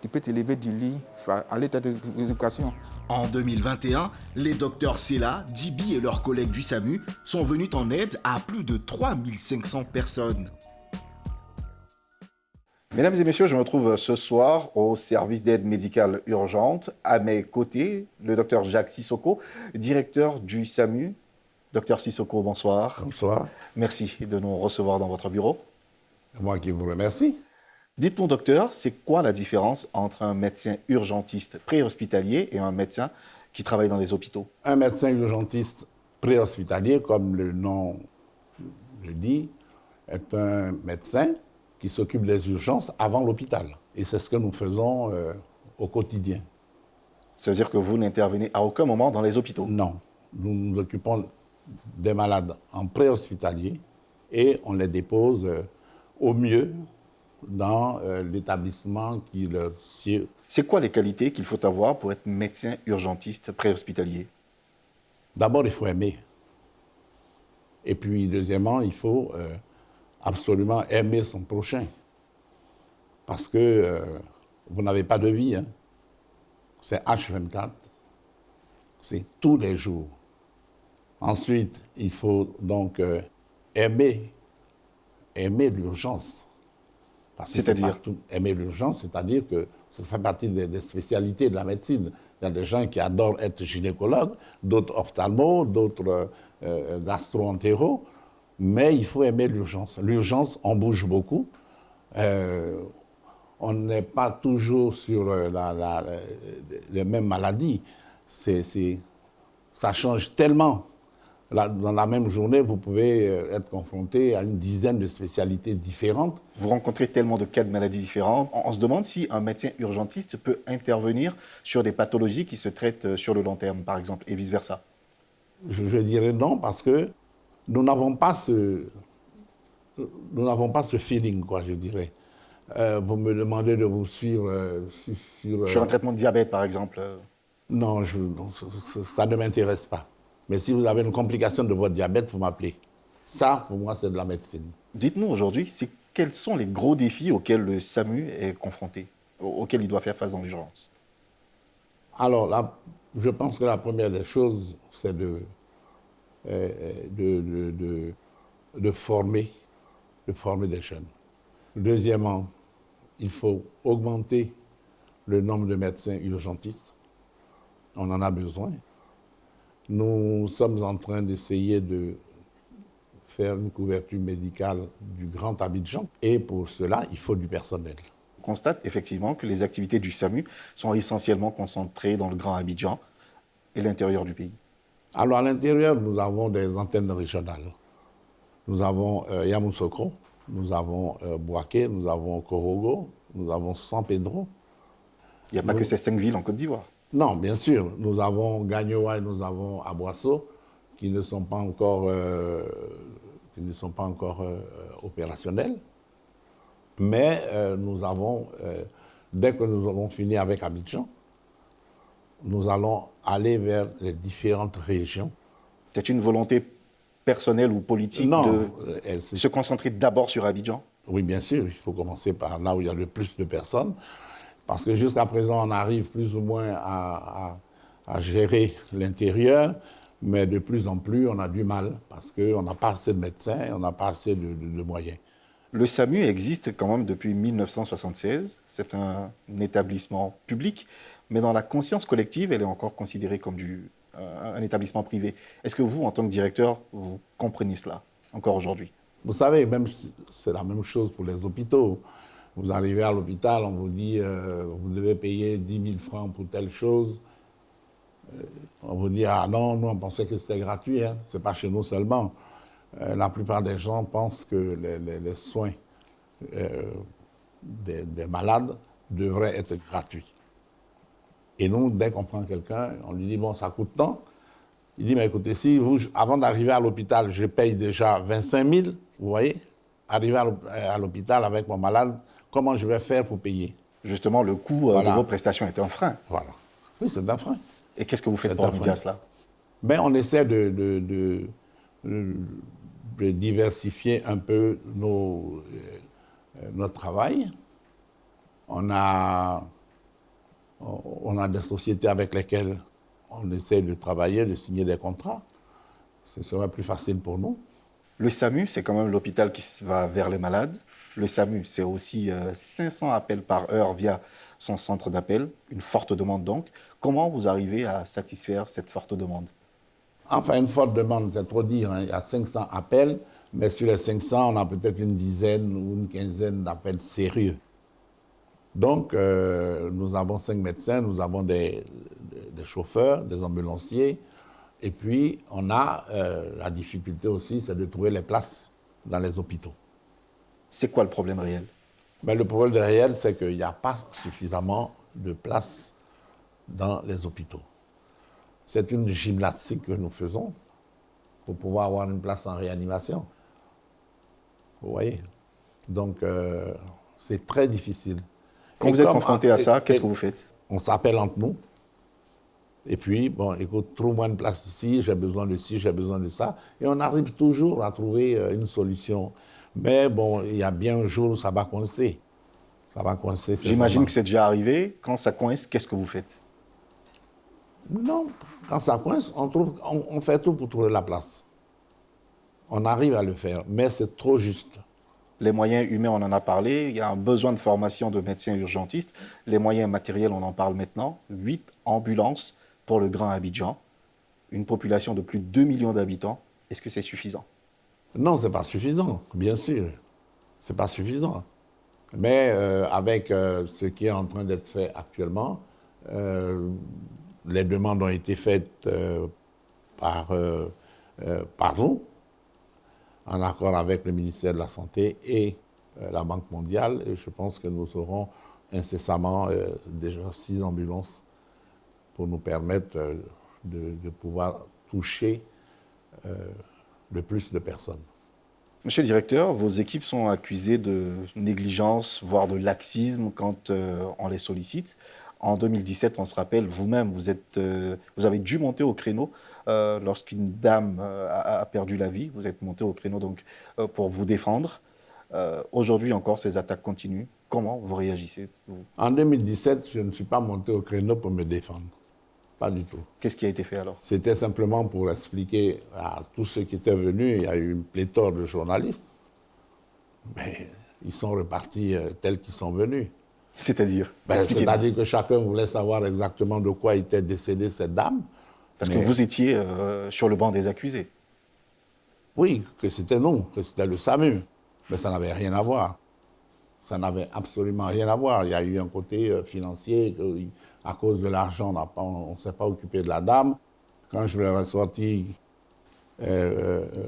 tu peux te lever du lit, aller à ta éducation. En 2021, les docteurs Sela, Dibi et leurs collègues du SAMU sont venus en aide à plus de 3500 personnes. Mesdames et messieurs, je me trouve ce soir au service d'aide médicale urgente. À mes côtés, le docteur Jacques Sissoko, directeur du SAMU. Docteur Sissoko, bonsoir. Bonsoir. Merci de nous recevoir dans votre bureau. Moi qui vous remercie. Dites-nous, docteur, c'est quoi la différence entre un médecin urgentiste préhospitalier et un médecin qui travaille dans les hôpitaux? Un médecin urgentiste préhospitalier, comme le nom le dit, est un médecin qui s'occupe des urgences avant l'hôpital. Et c'est ce que nous faisons au quotidien. Ça veut dire que vous n'intervenez à aucun moment dans les hôpitaux? Non. Nous nous occupons des malades en préhospitalier et on les dépose au mieux dans l'établissement qui leur sied. C'est quoi les qualités qu'il faut avoir pour être médecin urgentiste préhospitalier? D'abord, il faut aimer. Et puis, deuxièmement, il faut absolument aimer son prochain. Parce que vous n'avez pas de vie. Hein. C'est H24. C'est tous les jours. Ensuite, il faut donc aimer l'urgence. C'est-à-dire aimer l'urgence, c'est-à-dire que ça fait partie des spécialités de la médecine. Il y a des gens qui adorent être gynécologues, d'autres ophtalmos, d'autres gastro-entéros, mais il faut aimer l'urgence. L'urgence, on bouge beaucoup. On n'est pas toujours sur les mêmes maladies. ça change tellement. Dans la même journée, vous pouvez être confronté à une dizaine de spécialités différentes. Vous rencontrez tellement de cas de maladies différentes. On se demande si un médecin urgentiste peut intervenir sur des pathologies qui se traitent sur le long terme, par exemple, et vice-versa. Je dirais non, parce que nous n'avons pas ce feeling, quoi, je dirais. Vous me demandez de vous suivre sur un traitement de diabète, par exemple. Non, ça ne m'intéresse pas. Mais si vous avez une complication de votre diabète, vous m'appelez. Ça, pour moi, c'est de la médecine. Dites-nous aujourd'hui, quels sont les gros défis auxquels le SAMU est confronté, auxquels il doit faire face dans l'urgence? Alors, là, je pense que la première des choses, c'est de former des jeunes. Deuxièmement, il faut augmenter le nombre de médecins urgentistes. On en a besoin. Nous sommes en train d'essayer de faire une couverture médicale du Grand Abidjan. Et pour cela, il faut du personnel. On constate effectivement que les activités du SAMU sont essentiellement concentrées dans le Grand Abidjan et l'intérieur du pays. Alors à l'intérieur, nous avons des antennes régionales. Nous avons Yamoussoukro, nous avons Bouaké, nous avons Korogo, nous avons San Pedro. Il n'y a pas que ces 5 villes en Côte d'Ivoire. Non, bien sûr. Nous avons Gagnoa et nous avons Aboisseau qui ne sont pas encore, opérationnels. Mais nous avons, dès que nous aurons fini avec Abidjan, nous allons aller vers les différentes régions. C'est une volonté personnelle ou politique de se concentrer d'abord sur Abidjan? Oui, bien sûr. Il faut commencer par là où il y a le plus de personnes. Parce que jusqu'à présent, on arrive plus ou moins à gérer l'intérieur, mais de plus en plus, on a du mal parce qu'on n'a pas assez de médecins, on n'a pas assez de moyens. Le SAMU existe quand même depuis 1976. C'est un établissement public, mais dans la conscience collective, elle est encore considérée comme un établissement privé. Est-ce que vous, en tant que directeur, vous comprenez cela encore aujourd'hui? Vous savez, même c'est la même chose pour les hôpitaux. Vous arrivez à l'hôpital, on vous dit vous devez payer 10 000 francs pour telle chose. On vous dit ah non, nous on pensait que c'était gratuit. Hein. Ce n'est pas chez nous seulement. La plupart des gens pensent que les soins des malades devraient être gratuits. Et nous, dès qu'on prend quelqu'un, on lui dit bon, ça coûte tant. Il dit mais écoutez, si vous, avant d'arriver à l'hôpital, je paye déjà 25 000, vous voyez, arriver à l'hôpital avec mon malade, comment je vais faire pour payer? Justement, le coût de vos prestations est un frein. Voilà. Oui, c'est un frein. Et qu'est-ce que vous faites pour remédier à cela? Ben, on essaie de diversifier un peu notre travail. On a des sociétés avec lesquelles on essaie de travailler, de signer des contrats. Ce serait plus facile pour nous. Le SAMU, c'est quand même l'hôpital qui va vers les malades. Le SAMU, c'est aussi 500 appels par heure via son centre d'appel, une forte demande donc. Comment vous arrivez à satisfaire cette forte demande? Enfin, une forte demande, c'est trop dire. Hein. Il y a 500 appels, mais sur les 500, on a peut-être une dizaine ou une quinzaine d'appels sérieux. Donc, nous avons 5 médecins, nous avons des chauffeurs, des ambulanciers, et puis on a la difficulté aussi, c'est de trouver les places dans les hôpitaux. C'est quoi le problème réel? Ben, le problème réel, c'est qu'il n'y a pas suffisamment de places dans les hôpitaux. C'est une gymnastique que nous faisons pour pouvoir avoir une place en réanimation. Vous voyez? Donc, c'est très difficile. Quand vous êtes confronté à ça, qu'est-ce que vous faites? On s'appelle entre nous. Et puis, bon, écoute, trouve-moi une place ici, j'ai besoin de ci, j'ai besoin de ça. Et on arrive toujours à trouver une solution. Mais bon, il y a bien un jour où ça va coincer. Ça va coincer. J'imagine que c'est déjà arrivé. Quand ça coince, qu'est-ce que vous faites? Non, quand ça coince, on fait tout pour trouver la place. On arrive à le faire, mais c'est trop juste. Les moyens humains, on en a parlé. Il y a un besoin de formation de médecins urgentistes. Les moyens matériels, on en parle maintenant. 8 ambulances pour le Grand Abidjan. Une population de plus de 2 millions d'habitants. Est-ce que c'est suffisant? Non, ce n'est pas suffisant, bien sûr. Ce n'est pas suffisant. Mais avec ce qui est en train d'être fait actuellement, les demandes ont été faites par nous, en accord avec le ministère de la Santé et la Banque mondiale. Et je pense que nous aurons incessamment déjà 6 ambulances pour nous permettre de pouvoir toucher le plus de personnes. Monsieur le directeur, vos équipes sont accusées de négligence, voire de laxisme quand on les sollicite. En 2017, on se rappelle, vous-même, vous avez dû monter au créneau lorsqu'une dame a perdu la vie. Vous êtes monté au créneau donc, pour vous défendre. Aujourd'hui encore, ces attaques continuent. Comment vous réagissez, vous? En 2017, je ne suis pas monté au créneau pour me défendre. Pas du tout. Qu'est-ce qui a été fait alors? C'était simplement pour expliquer à tous ceux qui étaient venus, il y a eu une pléthore de journalistes, mais ils sont repartis tels qu'ils sont venus. C'est-à-dire? C'est-à-dire que chacun voulait savoir exactement de quoi était décédée cette dame. Parce que vous étiez sur le banc des accusés. Oui, que c'était nous, que c'était le SAMU. Mais ça n'avait rien à voir. Ça n'avait absolument rien à voir. Il y a eu un côté financier. À cause de l'argent, on ne s'est pas occupé de la dame. Quand je lui ai ressorti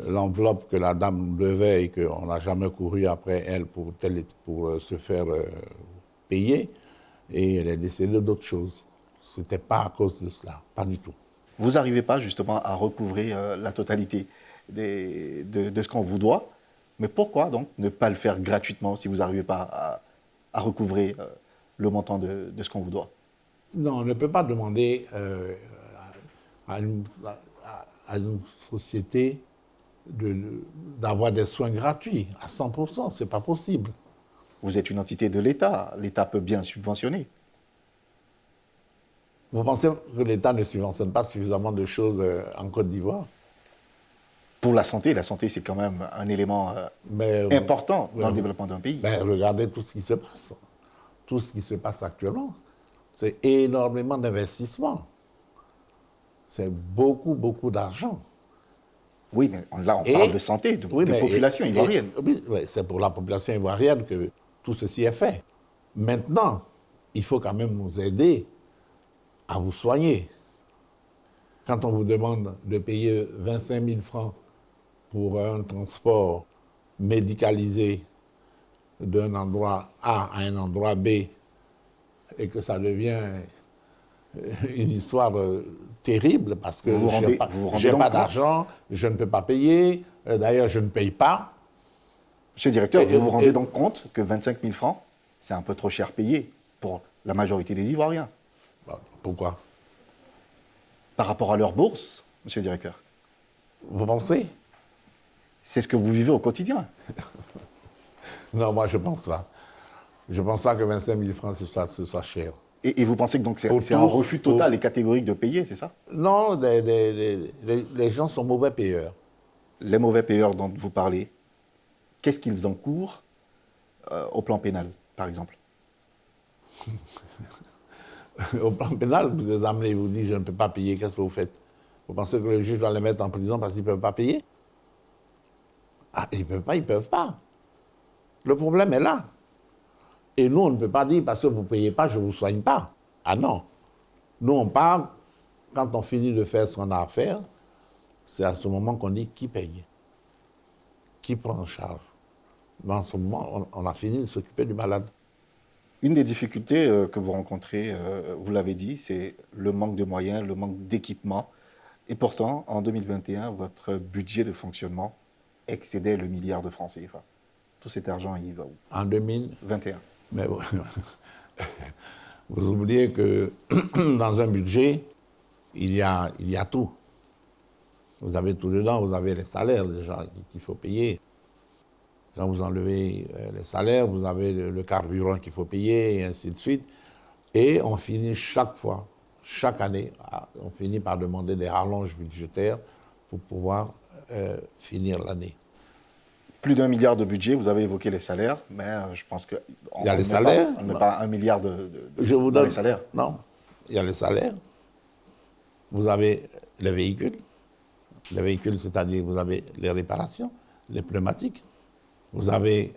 l'enveloppe que la dame nous devait et qu'on n'a jamais couru après elle pour se faire payer, et elle est décédée d'autre chose. Ce n'était pas à cause de cela, pas du tout. Vous n'arrivez pas justement à recouvrer la totalité de ce qu'on vous doit, mais pourquoi donc ne pas le faire gratuitement si vous n'arrivez pas à recouvrer le montant de ce qu'on vous doit? Non, on ne peut pas demander à une société d'avoir des soins gratuits à 100%. Ce n'est pas possible. Vous êtes une entité de l'État. L'État peut bien subventionner. Vous pensez que l'État ne subventionne pas suffisamment de choses en Côte d'Ivoire? Pour la santé c'est quand même un élément important dans le développement d'un pays. Regardez tout ce qui se passe. Tout ce qui se passe actuellement. C'est énormément d'investissements. C'est beaucoup, beaucoup d'argent. Oui, mais là, on parle de santé, de population ivoirienne. Oui, c'est pour la population ivoirienne que tout ceci est fait. Maintenant, il faut quand même nous aider à vous soigner. Quand on vous demande de payer 25 000 francs pour un transport médicalisé d'un endroit A à un endroit B, et que ça devient une histoire terrible parce que je n'ai pas d'argent, je ne peux pas payer, d'ailleurs je ne paye pas. Monsieur le directeur, vous vous rendez donc compte que 25 000 francs, c'est un peu trop cher payé pour la majorité des Ivoiriens? Pourquoi? Par rapport à leur bourse, monsieur le directeur. Vous pensez? C'est ce que vous vivez au quotidien. Non, moi je ne pense pas. Je ne pense pas que 25 000 francs ce soit cher. Et vous pensez que donc c'est un refus total et catégorique de payer, c'est ça? Non, les gens sont mauvais payeurs. Les mauvais payeurs dont vous parlez, qu'est-ce qu'ils encourent au plan pénal, par exemple? Au plan pénal, vous les amenez, vous dites je ne peux pas payer, qu'est-ce que vous faites? Vous pensez que le juge doit les mettre en prison parce qu'ils ne peuvent pas payer? Ah, ils ne peuvent pas. Le problème est là. Et nous, on ne peut pas dire, parce que vous ne payez pas, je ne vous soigne pas. Ah non. Nous, on parle, quand on finit de faire ce qu'on a à faire, c'est à ce moment qu'on dit qui paye, qui prend en charge. Mais en ce moment, on a fini de s'occuper du malade. Une des difficultés que vous rencontrez, vous l'avez dit, c'est le manque de moyens, le manque d'équipement. Et pourtant, en 2021, votre budget de fonctionnement excédait le milliard de francs CFA. Tout cet argent, il va où? En 2021. Mais vous oubliez que dans un budget, il y a tout. Vous avez tout dedans, vous avez les salaires déjà qu'il faut payer. Quand vous enlevez les salaires, vous avez le carburant qu'il faut payer, et ainsi de suite. Et on finit chaque fois, chaque année, on finit par demander des rallonges budgétaires pour pouvoir finir l'année. Plus d'1 milliard de budget, vous avez évoqué les salaires, mais je pense que... Il y a les salaires. On ne met pas 1 milliard je vous donne les salaires. Non, il y a les salaires. Vous avez les véhicules. Les véhicules, c'est-à-dire vous avez les réparations, les pneumatiques. Vous avez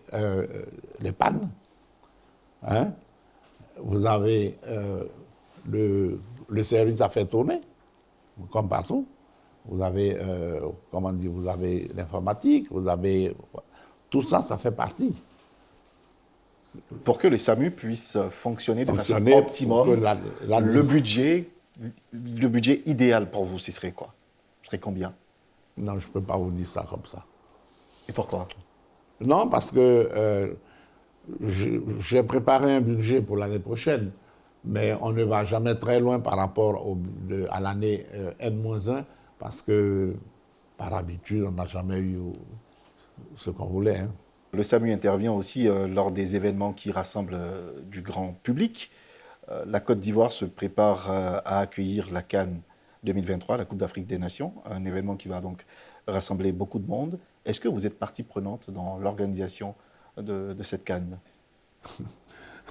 les pannes. Hein? Vous avez le service à faire tourner, comme partout. vous avez, vous avez l'informatique, vous avez... Tout ça, ça fait partie. Pour que le SAMU puisse fonctionner de façon optimum, le budget idéal pour vous, ce serait quoi? Ce serait combien? Non, je ne peux pas vous dire ça comme ça. Et pourquoi? Non, parce que j'ai préparé un budget pour l'année prochaine, mais on ne va jamais très loin par rapport à l'année N-1, parce que, par habitude, on n'a jamais eu ce qu'on voulait. Hein. Le SAMU intervient aussi lors des événements qui rassemblent du grand public. La Côte d'Ivoire se prépare à accueillir la CAN 2023, la Coupe d'Afrique des Nations, un événement qui va donc rassembler beaucoup de monde. Est-ce que vous êtes partie prenante dans l'organisation de cette CAN?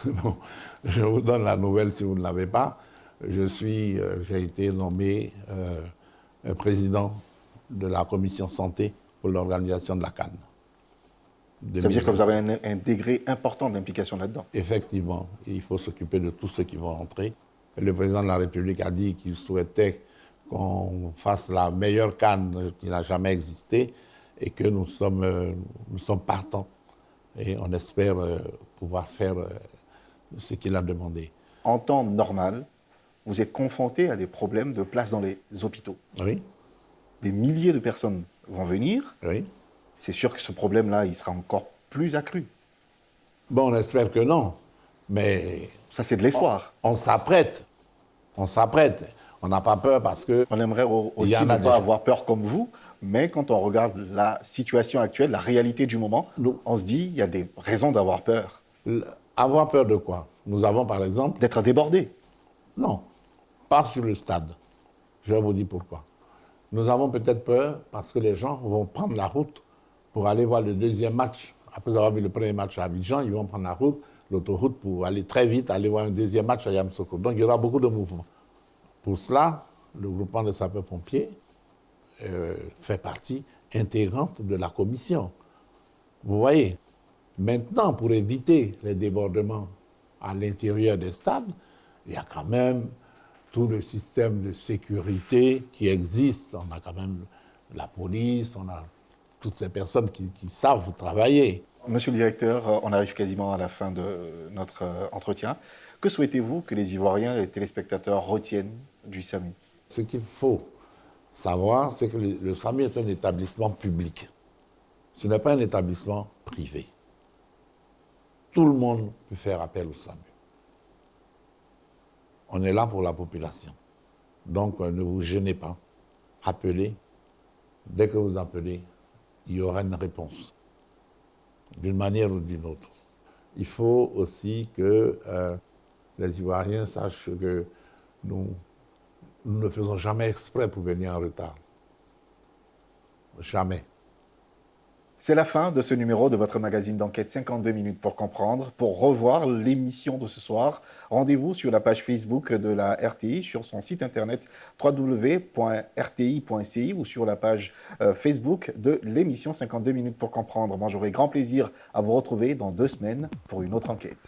Bon, je vous donne la nouvelle si vous ne l'avez pas. J'ai été nommé président de la commission santé pour l'organisation de la CAN. Ça veut dire que vous avez un degré important d'implication là-dedans? Effectivement. Il faut s'occuper de tous ceux qui vont entrer. Le président de la République a dit qu'il souhaitait qu'on fasse la meilleure CAN qui n'a jamais existé et que nous sommes partants. Et on espère pouvoir faire ce qu'il a demandé. En temps normal, vous êtes confronté à des problèmes de place dans les hôpitaux. Oui. Des milliers de personnes vont venir. Oui. C'est sûr que ce problème-là, il sera encore plus accru. Bon, on espère que non, mais... Ça, c'est de l'espoir. On s'apprête. On s'apprête. On n'a pas peur parce que... On aimerait aussi ne pas avoir peur comme vous, mais quand on regarde la situation actuelle, la réalité du moment, on se dit, il y a des raisons d'avoir peur. Avoir peur de quoi? Nous avons, par exemple... D'être débordés. Non, pas sur le stade. Je vais vous dire pourquoi. Nous avons peut-être peur parce que les gens vont prendre la route pour aller voir le deuxième match. Après avoir vu le premier match à Abidjan, ils vont prendre la route, l'autoroute, pour aller très vite, aller voir un deuxième match à Yamoussoukro. Donc il y aura beaucoup de mouvements. Pour cela, le groupement des sapeurs-pompiers fait partie intégrante de la commission. Vous voyez, maintenant, pour éviter les débordements à l'intérieur des stades, il y a quand même tout le système de sécurité qui existe. On a quand même la police, on a toutes ces personnes qui savent travailler. Monsieur le directeur, on arrive quasiment à la fin de notre entretien. Que souhaitez-vous que les Ivoiriens, les téléspectateurs retiennent du SAMU? Ce qu'il faut savoir, c'est que le SAMU est un établissement public. Ce n'est pas un établissement privé. Tout le monde peut faire appel au SAMU. On est là pour la population. Donc, ne vous gênez pas. Appelez. Dès que vous appelez, il y aura une réponse, d'une manière ou d'une autre. Il faut aussi que les Ivoiriens sachent que nous ne faisons jamais exprès pour venir en retard. Jamais. C'est la fin de ce numéro de votre magazine d'enquête 52 minutes pour comprendre. Pour revoir l'émission de ce soir, rendez-vous sur la page Facebook de la RTI, sur son site internet www.rti.ci ou sur la page Facebook de l'émission 52 minutes pour comprendre. Moi, j'aurai grand plaisir à vous retrouver dans 2 semaines pour une autre enquête.